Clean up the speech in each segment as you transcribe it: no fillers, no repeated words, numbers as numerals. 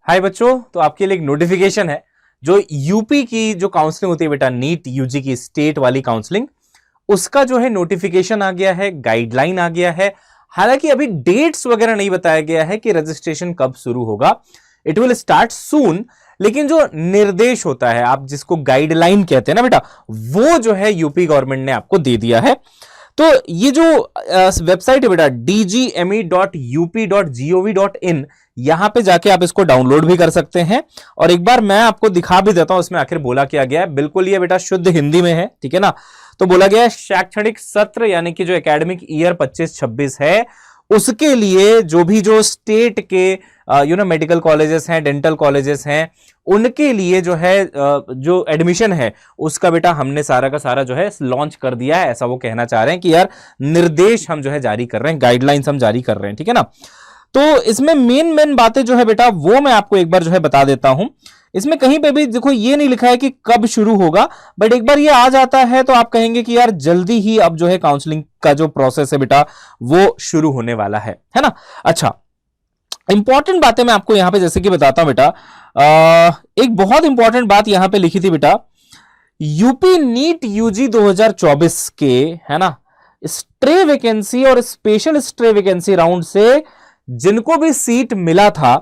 हाय बच्चों, तो आपके लिए एक नोटिफिकेशन है। जो यूपी की जो काउंसलिंग होती है बेटा, नीट यूजी की स्टेट वाली काउंसलिंग, उसका जो है नोटिफिकेशन आ गया है, गाइडलाइन आ गया है। हालांकि अभी डेट्स वगैरह नहीं बताया गया है कि रजिस्ट्रेशन कब शुरू होगा। इट विल स्टार्ट सून, लेकिन जो निर्देश होता है, आप जिसको गाइडलाइन कहते हैं ना बेटा, वो जो है यूपी गवर्नमेंट ने आपको दे दिया है। तो ये जो वेबसाइट है बेटा dgme.up.gov.in, यहां पे जाके आप इसको डाउनलोड भी कर सकते हैं। और एक बार मैं आपको दिखा भी देता हूं इसमें आखिर बोला क्या गया है। बिल्कुल ये बेटा शुद्ध हिंदी में है, ठीक है ना। तो बोला गया है शैक्षणिक सत्र यानी कि जो एकेडमिक ईयर 25-26 है, उसके लिए जो स्टेट के मेडिकल कॉलेजेस हैं, डेंटल कॉलेजेस हैं, उनके लिए जो है जो एडमिशन है उसका बेटा हमने सारा का सारा जो है लॉन्च कर दिया है। ऐसा वो कहना चाह रहे हैं कि यार निर्देश हम जो है जारी कर रहे हैं, गाइडलाइंस हम जारी कर रहे हैं, ठीक है ना। तो इसमें मेन बातें जो है बेटा वो मैं आपको एक बार जो है बता देता हूं। इसमें कहीं पे भी देखो ये नहीं लिखा है कि कब शुरू होगा, बट एक बार ये आ जाता है तो आप कहेंगे कि यार जल्दी ही अब जो है काउंसलिंग का जो प्रोसेस है बेटा वो शुरू होने वाला है ना। अच्छा, इंपॉर्टेंट बातें मैं आपको यहां पे जैसे कि बताता हूं बेटा। एक बहुत इंपॉर्टेंट बात यहां पे लिखी थी बेटा, यूपी नीट यूजी 2024 के, है ना, स्ट्रे वैकेंसी और स्पेशल स्ट्रे वैकेंसी राउंड से जिनको भी सीट मिला था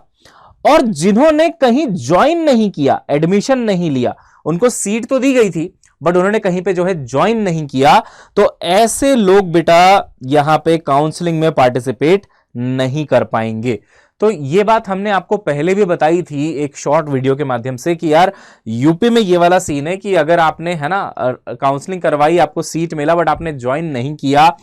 और जिन्होंने कहीं ज्वाइन नहीं किया, एडमिशन नहीं लिया, उनको सीट तो दी गई थी बट उन्होंने कहीं पे जो है ज्वाइन नहीं किया, तो ऐसे लोग बेटा यहां पे काउंसलिंग में पार्टिसिपेट नहीं कर पाएंगे। तो ये बात हमने आपको पहले भी बताई थी एक शॉर्ट वीडियो के माध्यम से कि यार यूपी में ये वाला सीन है कि अगर आपने, है ना, काउंसलिंग करवाई, आपको सीट मिला बट आपने ज्वाइन नहीं किया,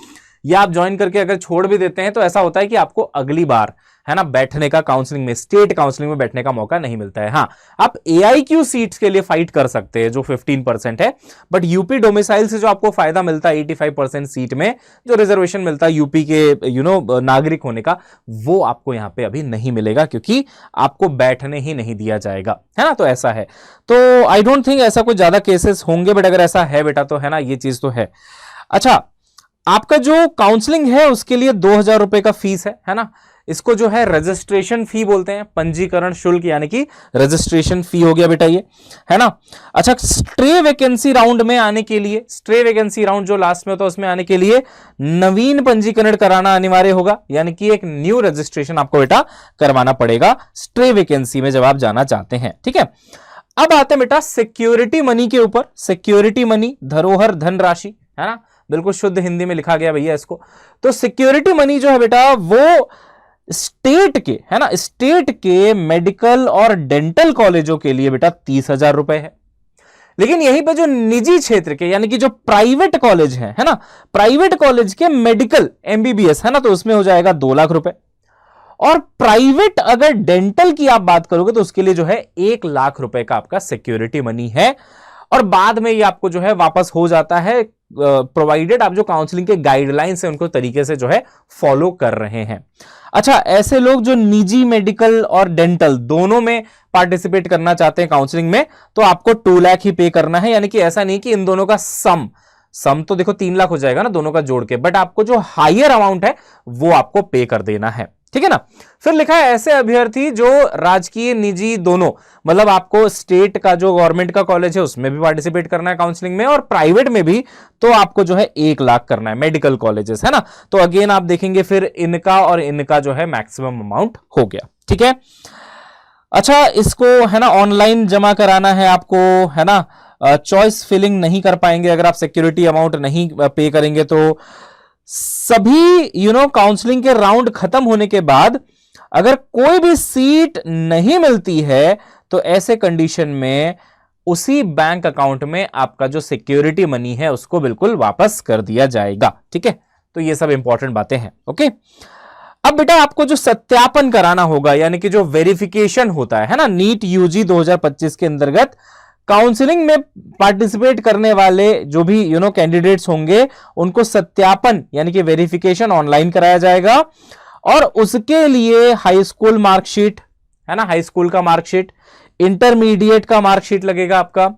या आप ज्वाइन करके अगर छोड़ भी देते हैं तो ऐसा होता है कि आपको अगली बार, है ना, बैठने का काउंसलिंग में, स्टेट काउंसलिंग में बैठने का मौका नहीं मिलता है। हाँ, आप एआईक्यू सीट्स के लिए फाइट कर सकते हैं जो 15% है, बट यूपी डोमिसाइल से जो आपको फायदा मिलता है 85% सीट में, जो रिजर्वेशन मिलता है यूपी के नागरिक होने का, वो आपको यहां पे अभी नहीं मिलेगा क्योंकि आपको बैठने ही नहीं दिया जाएगा, है ना। तो ऐसा है, तो आई डोंट थिंक ऐसा कोई ज्यादा केसेस होंगे, बट अगर ऐसा है बेटा तो, है ना, ये चीज तो है। अच्छा, आपका जो काउंसलिंग है उसके लिए 2000 रुपए का फीस है ना। इसको जो है रजिस्ट्रेशन फी बोलते हैं, पंजीकरण शुल्क यानी कि रजिस्ट्रेशन फी हो गया बेटा ये, है ना। अच्छा, स्ट्रे वैकेंसी राउंड में आने के लिए, स्ट्रे वैकेंसी राउंड जो लास्ट में होता है उसमें आने के लिए नवीन पंजीकरण कराना अनिवार्य होगा, यानी कि एक न्यू रजिस्ट्रेशन आपको बेटा करवाना पड़ेगा स्ट्रे वैकेंसी में जब आप जाना चाहते हैं, ठीक है। अब आते हैं बेटा सिक्योरिटी मनी के ऊपर। सिक्योरिटी मनी, धरोहर धनराशि, है ना, बिल्कुल शुद्ध हिंदी में लिखा गया भैया इसको। तो सिक्योरिटी मनी जो है बेटा वो स्टेट के, है ना, स्टेट के मेडिकल और डेंटल कॉलेजों के लिए बेटा 30,000 रुपए है। लेकिन यहीं पे जो निजी क्षेत्र के यानी कि जो प्राइवेट कॉलेज है ना, प्राइवेट कॉलेज के मेडिकल एमबीबीएस, है ना, तो उसमें हो जाएगा 2 लाख रुपए। और प्राइवेट अगर डेंटल की आप बात करोगे तो उसके लिए जो है 1 लाख रुपए का आपका सिक्योरिटी मनी है। और बाद में ये आपको जो है वापस हो जाता है, प्रोवाइडेड आप जो काउंसलिंग के गाइडलाइंस है उनको तरीके से जो है फॉलो कर रहे हैं। अच्छा, ऐसे लोग जो निजी मेडिकल और डेंटल दोनों में पार्टिसिपेट करना चाहते हैं काउंसलिंग में, तो आपको 2 लाख ही पे करना है। यानी कि ऐसा नहीं कि इन दोनों का सम तो देखो 3 लाख हो जाएगा ना दोनों का जोड़ के, बट आपको जो हायर अमाउंट है वो आपको पे कर देना है, ठीक है ना। फिर लिखा है ऐसे अभ्यर्थी जो राजकीय निजी दोनों, मतलब आपको स्टेट का जो गवर्नमेंट का कॉलेज है उसमें भी पार्टिसिपेट करना है काउंसलिंग में और प्राइवेट में भी, तो आपको जो है 1 लाख करना है, मेडिकल कॉलेजेस, है ना। तो अगेन आप देखेंगे फिर इनका और इनका जो है मैक्सिमम अमाउंट हो गया, ठीक है। अच्छा, इसको, है ना, ऑनलाइन जमा कराना है आपको, है ना, चॉइस फिलिंग नहीं कर पाएंगे अगर आप सिक्योरिटी अमाउंट नहीं पे करेंगे। तो सभी काउंसलिंग के राउंड खत्म होने के बाद अगर कोई भी सीट नहीं मिलती है तो ऐसे कंडीशन में उसी बैंक अकाउंट में आपका जो सिक्योरिटी मनी है उसको बिल्कुल वापस कर दिया जाएगा, ठीक है। तो ये सब इंपॉर्टेंट बातें हैं, ओके। अब बेटा आपको जो सत्यापन कराना होगा यानी कि जो वेरिफिकेशन होता है ना, नीट यूजी 2025 के अंतर्गत काउंसलिंग में पार्टिसिपेट करने वाले जो भी कैंडिडेट्स होंगे उनको सत्यापन यानी कि वेरिफिकेशन ऑनलाइन कराया जाएगा। और उसके लिए हाई स्कूल मार्कशीट, है ना, हाई स्कूल का मार्कशीट, इंटरमीडिएट का मार्कशीट लगेगा आपका,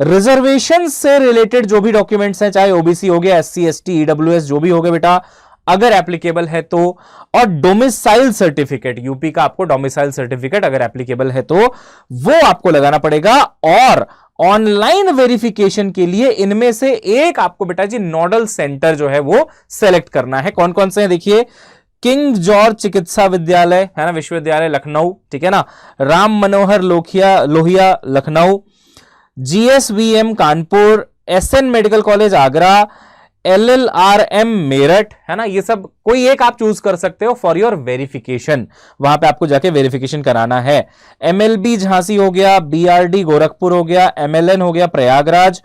रिजर्वेशन से रिलेटेड जो भी डॉक्यूमेंट्स हैं, चाहे ओबीसी हो गया, एससी एसटी ईडब्ल्यूएस जो भी हो गए बेटा, अगर एप्लीकेबल है तो, और डोमिसाइल सर्टिफिकेट, यूपी का आपको डोमिसाइल सर्टिफिकेट अगर एप्लीकेबल है तो वो आपको लगाना पड़ेगा। और ऑनलाइन वेरिफिकेशन के लिए इनमें से एक आपको बेटा जी नोडल सेंटर जो है वो सेलेक्ट करना है। कौन कौन से हैं देखिए, किंग जॉर्ज चिकित्सा विद्यालय है ना, विश्वविद्यालय लखनऊ, ठीक है ना, Ram Manohar Lohia Lucknow, GSVM Kanpur, SN medical college Agra, LLRM Meerut, है ना, ये सब कोई एक आप चूज कर सकते हो फॉर योर वेरिफिकेशन, वहां पे आपको जाके वेरिफिकेशन कराना है। एमएलबी झांसी हो गया, बीआरडी गोरखपुर हो गया, एमएलएन हो गया प्रयागराज,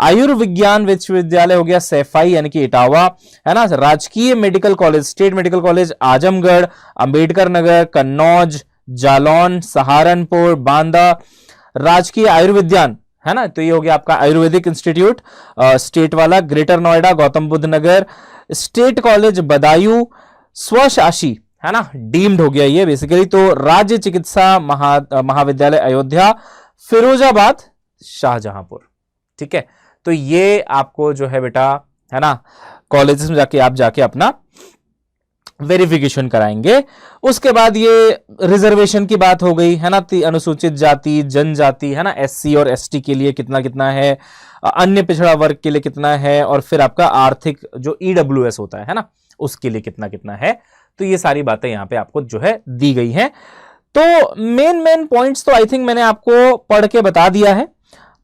आयुर्विज्ञान विश्वविद्यालय हो गया सैफई यानी कि इटावा, है ना, राजकीय medical college, state medical college Azamgarh, Ambedkar Nagar, Kannauj, Jalaun, Saharanpur, Banda, राजकीय आयुर्विज्ञान, है ना, तो ये हो गया आपका आयुर्वेदिक इंस्टीट्यूट स्टेट वाला, greater Noida, Gautam Buddha Nagar, state college Badaun, स्वशासी, है ना, डीम्ड हो गया ये बेसिकली, तो राज्य चिकित्सा महाविद्यालय अयोध्या, फिरोजाबाद, शाहजहांपुर, ठीक है। तो ये आपको जो है बेटा, है ना, कॉलेजेस में जाके अपना वेरिफिकेशन कराएंगे। उसके बाद ये रिजर्वेशन की बात हो गई, है ना, अनुसूचित जाति जनजाति, है ना, एससी और एसटी के लिए कितना कितना है, अन्य पिछड़ा वर्ग के लिए कितना है, और फिर आपका आर्थिक जो ईडब्ल्यूएस होता है ना, उसके लिए कितना कितना है। तो ये सारी बातें यहां पे आपको जो है दी गई हैं। तो मेन पॉइंट्स तो आई थिंक मैंने आपको पढ़ के बता दिया है।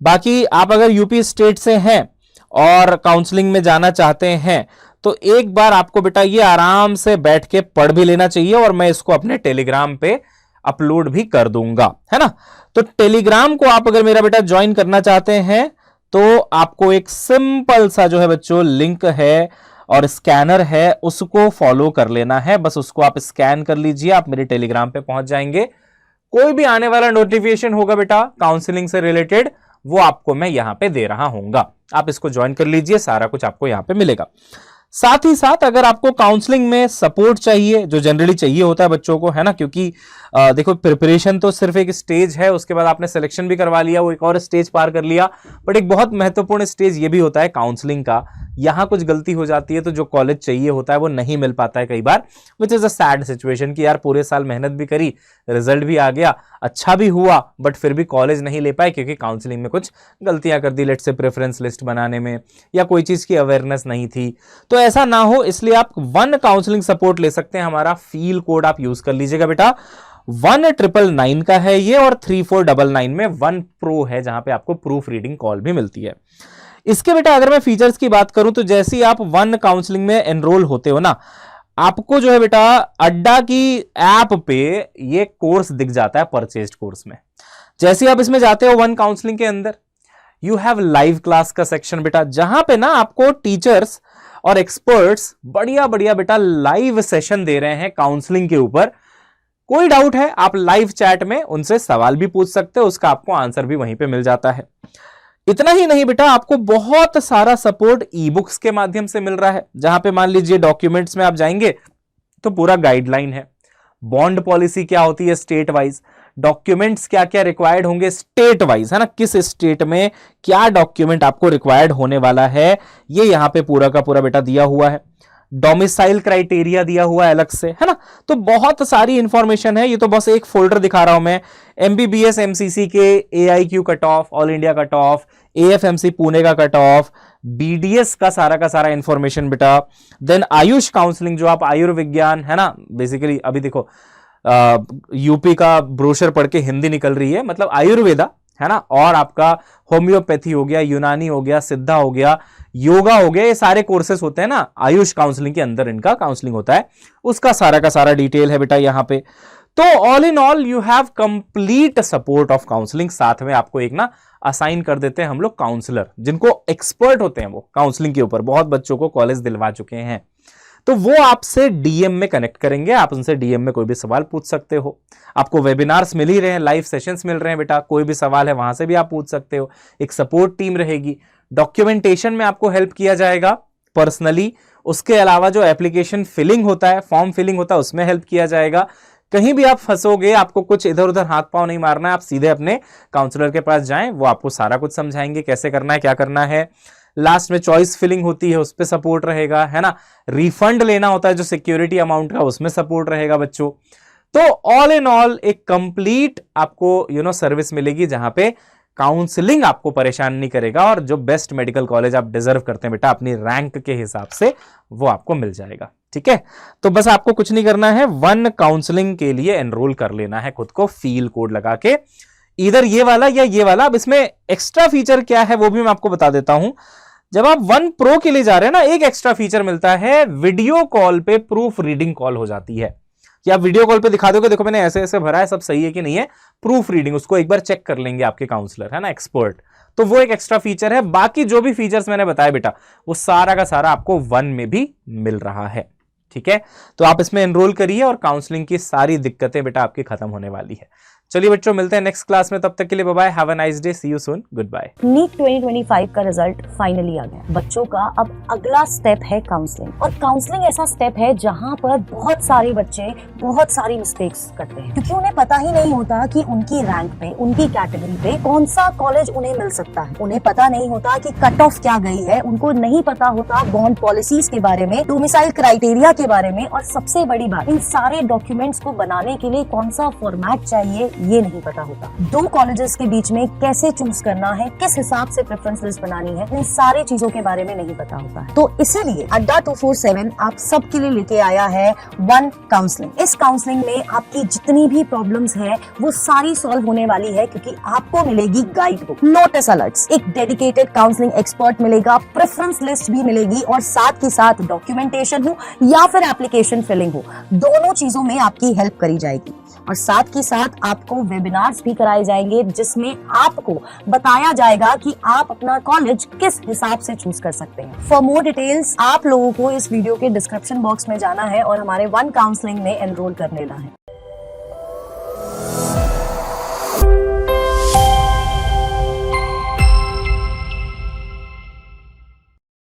बाकी आप अगर यूपी स्टेट से हैं और काउंसलिंग में जाना चाहते हैं तो एक बार आपको बेटा ये आराम से बैठ के पढ़ भी लेना चाहिए, और मैं इसको अपने टेलीग्राम पे अपलोड भी कर दूंगा, है ना। तो टेलीग्राम को आप अगर मेरा बेटा ज्वाइन करना चाहते हैं तो आपको एक सिंपल सा जो है बच्चों लिंक है और स्कैनर है, उसको फॉलो कर लेना है। बस उसको आप स्कैन कर लीजिए, आप मेरे टेलीग्राम पे पहुंच जाएंगे। कोई भी आने वाला नोटिफिकेशन होगा बेटा काउंसलिंग से रिलेटेड, वो आपको मैं यहां पे दे रहा हूंगा, आप इसको ज्वाइन कर लीजिए, सारा कुछ आपको यहां पे मिलेगा। साथ ही साथ अगर आपको काउंसलिंग में सपोर्ट चाहिए, जो जनरली चाहिए होता है बच्चों को, है ना, क्योंकि देखो प्रिपरेशन तो सिर्फ एक स्टेज है, उसके बाद आपने सिलेक्शन भी करवा लिया, वो एक और स्टेज पार कर लिया, बट एक बहुत महत्वपूर्ण स्टेज ये भी होता है काउंसलिंग का। यहां कुछ गलती हो जाती है तो जो कॉलेज चाहिए होता है वो नहीं मिल पाता है कई बार, which is a sad situation कि यार पूरे साल मेहनत भी करी, रिजल्ट भी आ गया, अच्छा भी हुआ, बट फिर भी कॉलेज नहीं ले पाए क्योंकि काउंसलिंग में कुछ गलतियां कर दी, लेट से प्रेफरेंस लिस्ट बनाने में या कोई चीज की अवेयरनेस नहीं थी। तो ऐसा ना हो इसलिए आप 1 काउंसलिंग सपोर्ट ले सकते हैं, हमारा फील कोड आप यूज कर लीजिएगा बेटा, 1999 का है ये, और 3499 में 1 प्रो है जहां पे आपको प्रूफ रीडिंग कॉल भी मिलती है। इसके बेटा अगर मैं फीचर्स की बात करूं तो जैसे ही आप 1 काउंसलिंग में एनरोल होते हो ना, आपको जो है बेटा अड्डा की ऐप पे ये कोर्स दिख जाता है परचेज्ड कोर्स में। जैसे ही आप इसमें जाते हो 1 काउंसलिंग के अंदर, यू हैव लाइव क्लास का सेक्शन बेटा, जहां पे ना आपको टीचर्स और एक्सपर्ट्स बढ़िया बढ़िया बेटा लाइव सेशन दे रहे हैं काउंसलिंग के ऊपर। कोई डाउट है आप लाइव चैट में उनसे सवाल भी पूछ सकते हो, उसका आपको आंसर भी वहीं पे मिल जाता है। इतना ही नहीं बेटा, आपको बहुत सारा सपोर्ट ई बुक्स के माध्यम से मिल रहा है, जहां पे मान लीजिए डॉक्यूमेंट्स में आप जाएंगे तो पूरा गाइडलाइन है, बॉन्ड पॉलिसी क्या होती है स्टेट वाइज, डॉक्यूमेंट्स क्या क्या रिक्वायर्ड होंगे स्टेट वाइज, है ना, किस स्टेट में क्या डॉक्यूमेंट आपको रिक्वायर्ड होने वाला है, ये यहां पे पूरा का पूरा बेटा दिया हुआ है। डोमिसाइल क्राइटेरिया दिया हुआ है अलग से, है ना, तो बहुत सारी इंफॉर्मेशन है। ये तो बस एक फोल्डर दिखा रहा हूं मैं, एमबीबीएस एमसीसी के AIQ cut off, all India cut off, AFMC Pune का कट ऑफ, बीडीएस का सारा इंफॉर्मेशन बेटा, देन आयुष काउंसलिंग जो आप आयुर्विज्ञान, है ना, बेसिकली अभी देखो यूपी का ब्रोशर पढ़ के हिंदी निकल रही है, मतलब आयुर्वेदा, है ना, और आपका होम्योपैथी हो गया, यूनानी हो गया, सिद्धा हो गया, योगा हो गया, ये सारे कोर्सेस होते हैं ना आयुष काउंसलिंग के अंदर, इनका काउंसलिंग होता है, उसका सारा का सारा डिटेल है बेटा यहां पे। तो all in all you have complete support of counselling. साथ में आपको एक ना असाइन कर देते हैं हम लोग काउंसलर, जिनको एक्सपर्ट होते हैं वो काउंसलिंग के ऊपर, बहुत बच्चों को कॉलेज दिलवा चुके हैं, तो वो आपसे डीएम में कनेक्ट करेंगे, आप उनसे डीएम में कोई भी सवाल पूछ सकते हो। आपको वेबिनार्स मिल ही रहे हैं, लाइव सेशंस मिल रहे हैं बेटा, कोई भी सवाल है वहां से भी आप पूछ सकते हो। एक सपोर्ट टीम रहेगी, डॉक्यूमेंटेशन में आपको हेल्प किया जाएगा पर्सनली, उसके अलावा जो एप्लीकेशन फिलिंग होता है, फॉर्म फिलिंग होता है, उसमें हेल्प किया जाएगा। कहीं भी आप फंसोगे, आपको कुछ इधर उधर हाथ पांव नहीं मारना है, आप सीधे अपने काउंसलर के पास जाएं, वो आपको सारा कुछ समझाएंगे कैसे करना है क्या करना है। लास्ट में चॉइस फिलिंग होती है उस पर सपोर्ट रहेगा, है ना, रिफंड लेना होता है जो सिक्योरिटी अमाउंट का उसमें सपोर्ट रहेगा बच्चों। तो ऑल इन ऑल एक कंप्लीट आपको सर्विस मिलेगी जहां पे काउंसलिंग आपको परेशान नहीं करेगा और जो बेस्ट मेडिकल कॉलेज आप डिजर्व करते हैं बेटा अपनी रैंक के हिसाब से वो आपको मिल जाएगा। ठीक है, तो बस आपको कुछ नहीं करना है, वन काउंसलिंग के लिए एनरोल कर लेना है खुद को फील कोड लगा के, इधर ये वाला या ये वाला। अब इसमें एक्स्ट्रा फीचर क्या है वो भी मैं आपको बता देता हूं। जब आप 1 Pro के लिए जा रहे हैं ना, एक एक्स्ट्रा फीचर मिलता है, वीडियो कॉल पे प्रूफ रीडिंग कॉल हो जाती है कि आप वीडियो कॉल पे दिखा दोगे देखो मैंने ऐसे ऐसे भरा है, सब सही है कि नहीं है, प्रूफ रीडिंग उसको एक बार चेक कर लेंगे आपके काउंसलर, है ना, एक्सपर्ट। तो वो एक एक्स्ट्रा फीचर है। बाकी जो भी फीचर्स मैंने बताया बेटा वो सारा का सारा आपको 1 में भी मिल रहा है। ठीक है, तो आप इसमें एनरोल करिए और काउंसलिंग की सारी दिक्कतें बेटा आपकी खत्म होने वाली है। चलिए बच्चों मिलते हैं नेक्स्ट क्लास में, तब तक के लिए bye bye, have a nice day, see you soon, goodbye. NEET 2025 का रिजल्ट फाइनली आ गया। बच्चों का अब अगला स्टेप है काउंसलिंग, और काउंसलिंग ऐसा स्टेप है जहां पर बहुत सारे बच्चे बहुत सारी मिस्टेक्स करते हैं क्योंकि उन्हें पता ही नहीं होता कि उनकी रैंक पे, उनकी कैटेगरी पे कौन सा कॉलेज उन्हें मिल सकता है। उन्हें पता नहीं होता कि कट ऑफ क्या गई है, उनको नहीं पता होता बॉन्ड पॉलिसीज के बारे में, डोमिसाइल क्राइटेरिया के बारे में, और सबसे बड़ी बात इन सारे डॉक्यूमेंट्स को बनाने के लिए कौन सा फॉर्मेट चाहिए ये नहीं पता होता। 2 कॉलेजेस के बीच में कैसे चूज करना है, किस हिसाब से प्रेफरेंस लिस्ट बनानी है, इन सारी चीजों के बारे में नहीं पता होता है। तो इसीलिए अड्डा 247 आप सबके लिए लेके आया है वन काउंसलिंग। इस काउंसलिंग में आपकी जितनी भी प्रॉब्लम्स है वो सारी सॉल्व होने वाली है क्योंकि आपको मिलेगी गाइड बुक, नोटिस अलर्ट्स, एक डेडिकेटेड काउंसलिंग एक्सपर्ट मिलेगा, प्रेफरेंस लिस्ट भी मिलेगी, और साथ के साथ डॉक्यूमेंटेशन हो या फिर एप्लीकेशन फिलिंग हो, दोनों चीजों में आपकी हेल्प करी जाएगी। और साथ के साथ आपको वेबिनार्स भी कराए जाएंगे जिसमें आपको बताया जाएगा कि आप अपना कॉलेज किस हिसाब से चूज कर सकते हैं। फॉर मोर डिटेल्स आप लोगों को इस वीडियो के डिस्क्रिप्शन बॉक्स में जाना है और हमारे वन काउंसलिंग में एनरोल कर लेना है।